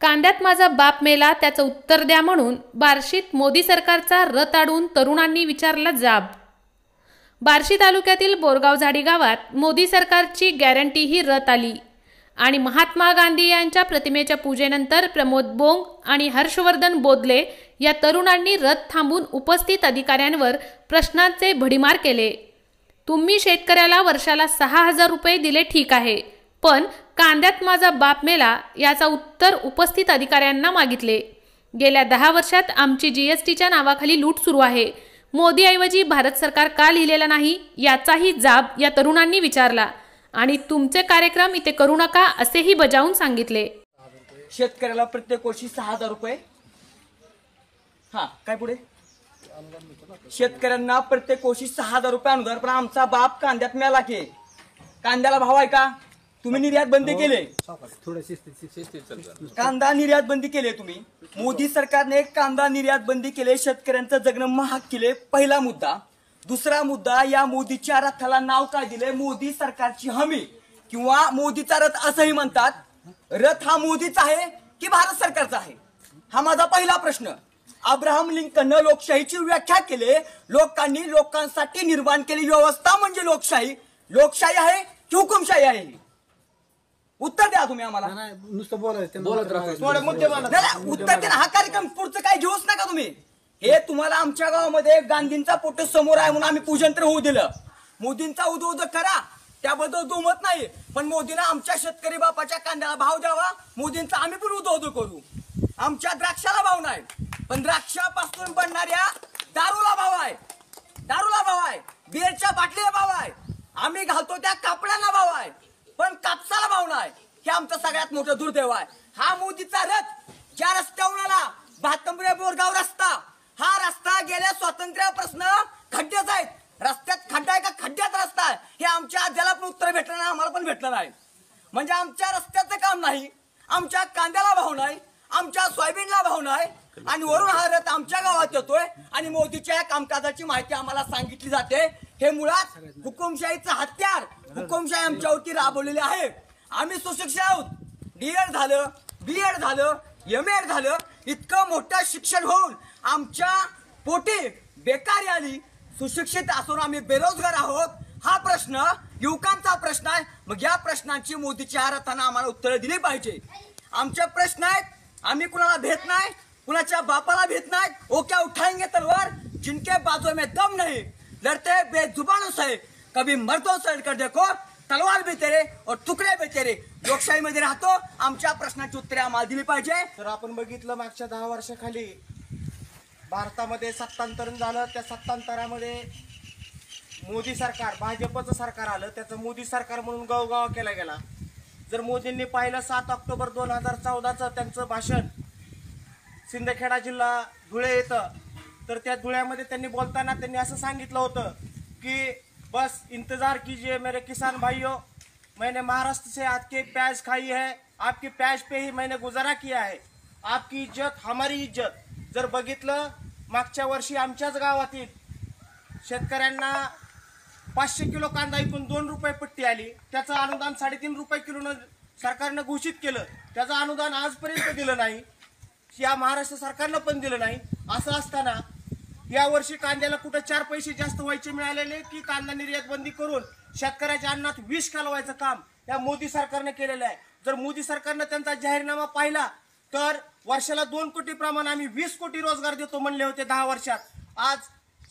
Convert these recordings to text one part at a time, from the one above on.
कांद्यात माझा बाप मेला त्याचं उत्तर द्या म्हणून बार्शीत मोदी सरकारचा रथ अडवून तरुणांनी विचारला जाब। बार्शी तालुक्यातील बोरगावझाडी गावात मोदी सरकारची गॅरंटी ही रथ आली आणि महात्मा गांधी यांच्या प्रतिमेच्या पूजेनंतर प्रमोद बोंग आणि हर्षवर्धन बोदले या तरुणांनी रथ थांबून उपस्थित अधिकाऱ्यांवर प्रश्नांचे भडीमार केले। तुम्ही शेतकऱ्याला वर्षाला 6,000 रुपये दिले ठीक आहे, पण कांद्यात माझा बाप मेला याचा उत्तर उपस्थित अधिकाऱ्यांना मागितले। गेल्या 10 वर्षात आमची जीएसटीच्या नावाखाली लूट सुरू आहे, मोदी ऐवजी भारत सरकार का लिहिलेला नाही याचाही जाब या तरुणांनी विचारला आणि तुमचे कार्यक्रम इथे करू नका असेही बजावून सांगितले। शेतकऱ्याला प्रत्येक वर्षी 6,000 रुपये, हा काय पुढे शेतकऱ्यांना प्रत्येक वर्षी 6,000 रुपये अनुदान, पण आमचा बाप कांद्यात मेला की कांद्याला भाव आहे का? तुम्ही निर्यात बंदी केले, कांदा निर्यात बंदी केले तुम्ही, मोदी सरकारने कांदा निर्यात बंदी केले, शेतकऱ्यांचं जगणं महाग केले। पहिला मुद्दा। दुसरा मुद्दा, या मोदीच्या रथाला नाव काय दिले? मोदी सरकारची हमी किंवा मोदीचा रथ असंही म्हणतात। रथ हा मोदीचा आहे की भारत सरकारचा आहे? हा माझा पहिला प्रश्न। अब्राहम लिंकननं लोकशाहीची व्याख्या केली, लोकांनी लोकांसाठी निर्माण केलेली व्यवस्था म्हणजे लोकशाही। लोकशाही आहे की हुकुमशाही आहे? उत्तर द्या तुम्ही आम्हाला। नुसतं बोलत उत्तर द्या। हा कार्यक्रम पुढचं काय घेऊच नका तुम्ही। हे तुम्हाला आमच्या गावामध्ये गांधींचा फोटो समोर आहे म्हणून आम्ही पूजन तर होऊ दिलं। मोदींचा उदो उदो करा त्याबद्दल दुमत नाही, पण मोदींना आमच्या शेतकरी बापाच्या कांद्याला भाव द्यावा, मोदींचा आम्ही पण उदो उदो करू। आमच्या द्राक्षाला भाव नाही, पण द्राक्षापासून बनणाऱ्या दारूला भाव आहे, दारूला भाव आहे, बिअरच्या बाटलीला भाव आहे, आम्ही घालतो त्या कापडाला भाव आहे, पण कापसाला भाव नाही। हे आमचं सगळ्यात मोठं दुर्दैव आहे। हा मोदीचा रथ ज्या रस्त्यावरून आला, भातंबरे बोरगाव रस्ता, हा रस्ता गेल्या स्वातंत्र्यापासून खड्डेच आहेत। रस्त्यात खड्डा आहे का खड्ड्यात रस्ता आहे हे आमच्या आज्याला पण उत्तर भेटलं नाही, आम्हाला पण भेटलं नाही। म्हणजे आमच्या रस्त्याचं काम नाही, आमच्या कांद्याला भाव नाही, आमच्या सोयाबीनला भाव नाही, आणि वरून हा रथ आमच्या गावात येतोय आणि मोदीच्या कामकाजाची माहिती आम्हाला सांगितली जाते। हे मुळात हुकुमशाहीचं हत्यार, हुकुमशाही आमच्यावरती राबवलेली आहे। आम्ही सुशिक्षित आहोत, डीएड झालं, बीएड झालं, एमएड झालं, इतकं मोठं शिक्षण होऊन आमच्या पोटी बेकारी आली। सुशिक्षित असून आम्ही बेरोजगार आहोत, हा प्रश्न युवकांचा प्रश्न आहे। मग या प्रश्नांची मोदीच्या रथानं आम्हाला उत्तरं दिली पाहिजे। आमचे प्रश्न आहेत, आम्ही कुणाला भेट नाही, कुणाच्या बापाला भेट नाही। ओ क्या उठाएंगे तलवार जिनके बाजू में दम नहीं, लड़ते बेजुबानों से कभी मर्दों से कर देखो, तलवार भी तेरे और तुकडे भी तेरे। लोकशाहीमध्ये राहतो, आमच्या प्रश्नाची उत्तरे आम्हाला दिली पाहिजे। तर आपण बघितलं मागच्या 10 वर्षाखाली भारतामध्ये सत्तांतरण झालं, त्या सत्तांतरामध्ये मोदी सरकार, भाजपचं सरकार आलं, त्याचं मोदी सरकार म्हणून गवगाव केला गेला। जर मोदींनी पाहिलं 7 ऑक्टोबर 2014चं त्यांचं भाषण सिंदखेडा जिल्हा धुळे येतं, तर त्या धुळ्यामध्ये त्यांनी बोलताना त्यांनी असं सांगितलं होतं की बस इंतजार कीजिए मेरे किसान भाइयों, मैंने महाराष्ट्र से आपके प्याज खाई है, आपके प्याज पे ही मैंने गुजारा किया है, आपकी इज्जत हमारी इज्जत। जर बघितलं मागच्या वर्षी आमच्याच गावातील शेतकऱ्यांना 500 किलो कांदा ऐकून 2 रुपये पट्टी आली, त्याचं अनुदान 3.5 रुपये किलोनं सरकारनं घोषित केलं, त्याचं अनुदान आजपर्यंत दिलं नाही, या महाराष्ट्र सरकारनं पण दिलं नाही। असं असताना या वर्षी कांद्याला कुठं 4 पैसे जास्त व्हायचे मिळालेले की कांदा निर्यात बंदी करून शेतकऱ्याच्या अन्नात विष घालवायचं काम या मोदी सरकारने केलेलं आहे। जर मोदी सरकारनं त्यांचा जाहीरनामा पाहिला तर वर्षाला 2 कोटी प्रमाणे आम्ही 20 कोटी रोजगार देतो म्हणले होते 10 वर्षात। आज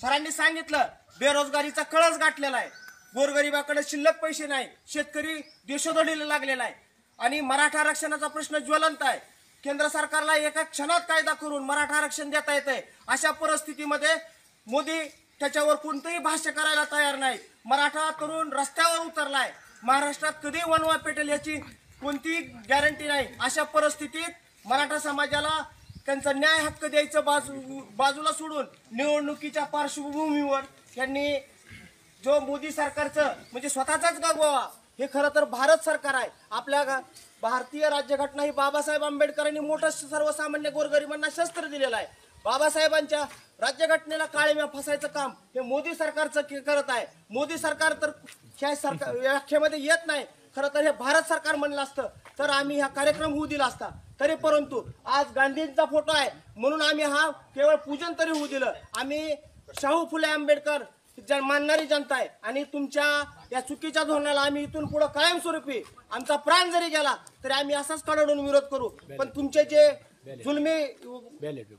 सरांनी सांगितलं बेरोजगारीचा कळस गाठलेला आहे, गोरगरिबाकडे शिल्लक पैसे नाही, शेतकरी देशोधडीला लागलेला आहे आणि मराठा आरक्षणाचा प्रश्न ज्वलंत आहे। केंद्र सरकारला एका क्षणात कायदा करून मराठा आरक्षण देता येतंय। अशा परिस्थितीमध्ये मोदी त्याच्यावर कोणतेही भाष्य करायला तयार नाही। मराठा तरुण रस्त्यावर उतरलाय, महाराष्ट्रात कधी वनवा पेटेल याची कोणती गॅरंटी नाही। अशा परिस्थितीत मराठा समाजाला त्यांचा न्याय हक्क द्यायचं बाजूला सोडून निवडणुकीच्या पार्श्वभूमीवर त्यांनी जो मोदी सरकारचं म्हणजे स्वतःचाच गागोवा, हे खरं तर भारत सरकार आहे। आपल्या भारतीय राज्यघटना ही बाबासाहेब आंबेडकरांनी मोठं सर्वसामान्य गोरगरिबांना शस्त्र दिलेलं आहे। बाबासाहेबांच्या राज्यघटनेला काळीमा फसायचं काम हे मोदी सरकारचं करत आहे। मोदी सरकार तर ह्या सरकार व्याख्येमध्ये येत नाही, खरं तर हे भारत सरकार म्हणलं असतं तर आम्ही हा कार्यक्रम होऊ दिला असता। तरी परंतु आज गांधींचा फोटो आहे म्हणून आम्ही हा केवळ पूजन तरी होऊ दिलं. आम्ही शाहू फुले आंबेडकर मानणारी जनता आहे आणि तुमच्या या चुकीच्या धोरणाला आम्ही इथून पुढे कायमस्वरूपी आमचा प्राण जरी गेला तरी आम्ही असाच कडाडून विरोध करू. पण तुमचे जे जुलमी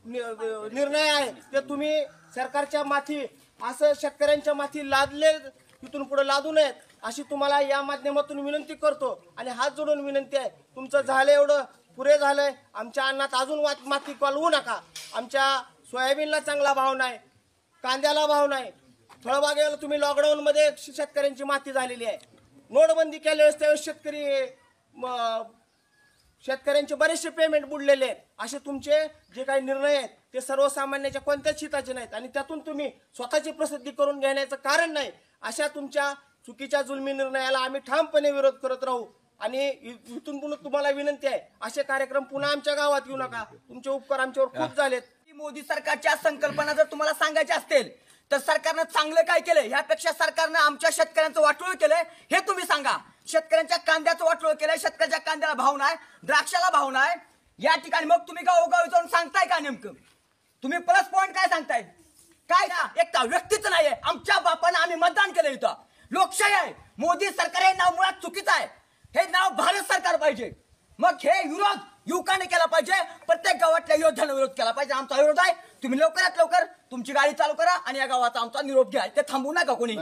निर्णय आहे ते तुम्ही सरकारच्या माथी असं शेतकऱ्यांच्या माथी लादले इथून पुढे लादू नयेत अशी तुम्हाला या माध्यमातून विनंती करतो. आणि हात जोडून विनंती आहे, तुमचं झालं एवढं पुरे झालंय. आमच्या अन्नात अजून माती कळवू नका. आमच्या सोयाबीनला चांगला भाव नाही, कांद्याला भाव नाही, फळबागेला तुम्ही लॉकडाऊन मध्ये शेतकऱ्यांची माती झालेली आहे. नोटबंदी केल्यावेळेस त्यावेळेस शेतकऱ्यांचे बरेचसे पेमेंट बुडलेले आहेत. असे तुमचे जे काही निर्णय आहेत ते सर्वसामान्याच्या कोणत्याच हिताचे नाहीत आणि त्यातून तुम्ही स्वतःची प्रसिद्धी करून घेण्याचं कारण नाही. अशा तुमच्या चुकीच्या जुलमी निर्णयाला आम्ही ठामपणे विरोध करत राहू. आणि इथून पुन्हा तुम्हाला विनंती आहे, असे कार्यक्रम पुन्हा आमच्या गावात येऊ नका. तुमचे उपकार आमच्यावर खूप झालेत. मोदी सरकारच्या संकल्पना जर तुम्हाला सांगायच्या असतील तर सरकारनं चांगलं काय केलंय, ह्यापेक्षा सरकारनं आमच्या शेतकऱ्यांचं वाटोळ केलंय हे तुम्ही सांगा. शेतकऱ्यांच्या कांद्याचं वाटोळ केलंय, शेतकऱ्यांच्या कांद्याला भाव नाही, द्राक्षाला भाव नाही. या ठिकाणी मग तुम्ही गावोगावी जाऊन सांगताय का नेमकं? तुम्ही प्लस पॉईंट काय सांगताय? काय ना एक व्यक्तीच नाहीये. आमच्या बापानं आम्ही मतदान केलं, इथं लोकशाही आहे. मोदी सरकार हे नाव मुळात चुकीचं आहे. हे नाव भारत सरकार पाहिजे. मग हे विरोध युवकांनी केला पाहिजे, प्रत्येक गावातल्या योद्ध्याने विरोध केला पाहिजे. आमचा विरोध आहे. तुम्ही लवकरात लवकर तुमची गाडी चालू करा आणि या गावाचा आमचा निरोप घ्या. ते थांबवू नका कोणी.